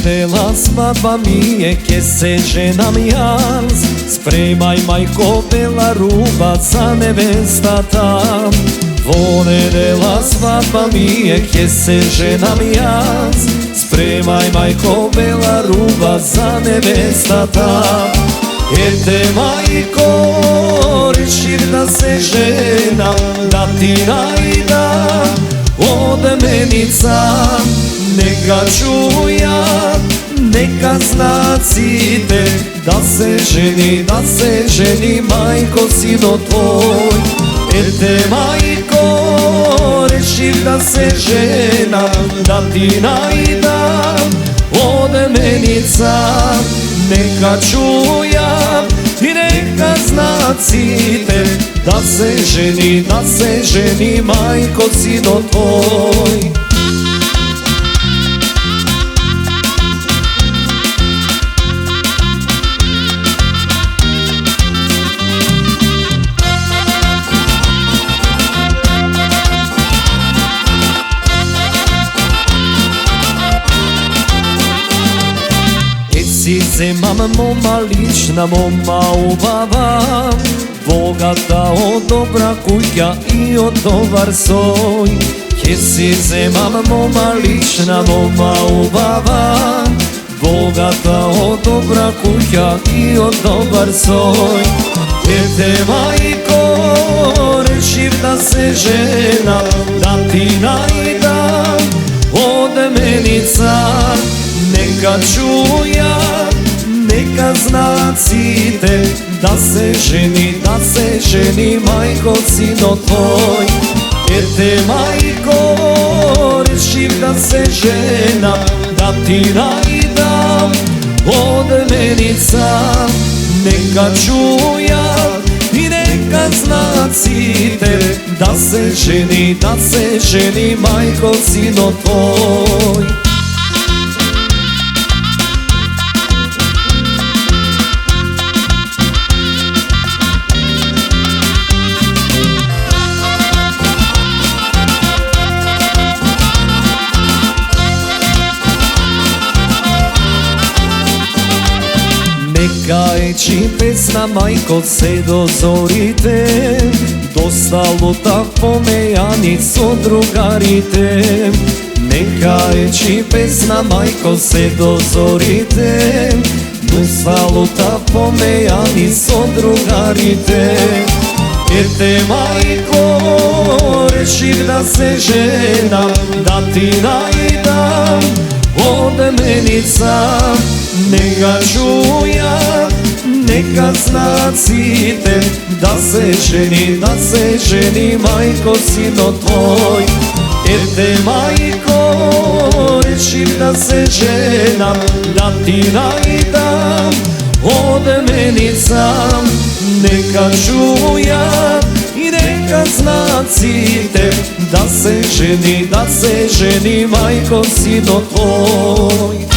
Ponedela svadba mi je, kje se ženam jaz. Spremaj, majko bela, ruba za nevestata. Ponedela svadba mi je, kje se ženam jaz. Spremaj, majko bela, ruba za nevestata. Ete, majko, rešim da se ženam, da ti najdam od menica. Neka čuja, neka zna cite, da se ženi, majko, sino tvoj. Ete, majko, rešim da se ženam, da ti najdam od menica. Neka čuja i neka zna cite, da se ženi, majko, sino tvoj. Zimam moma lična, moma ubava, bogata od dobra kuća i od dobar soj. Kje zimam moma lična, moma ubava, bogata od dobra kuća i od dobar soj. Ete, majko, rešim da se ženam, da ti najdam od menica. Neka čuja, neka zna cite, da se ženi, majko, sino tvoj. Ete, majko, rešim da se ženam, da ti najdam od menica. Neka čuja i neka zna cite, da se ženi, majko, sino tvoj. Gajeći pesna, majko, se dozorite, dosta luta pomejanico drugarite. Nekajeći pesna, majko, se dozorite, dosta luta pomejanico drugarite. Ete, majko, rešim da se ženam, da ti najdam od menica. Neka čuja, neka zna cite, da se ženi, majko, sino tvoj. Ete, majko, rešim da se ženam, da ti najdam od menica. Neka čuja i neka zna cite, da se ženi, majko, sino tvoj.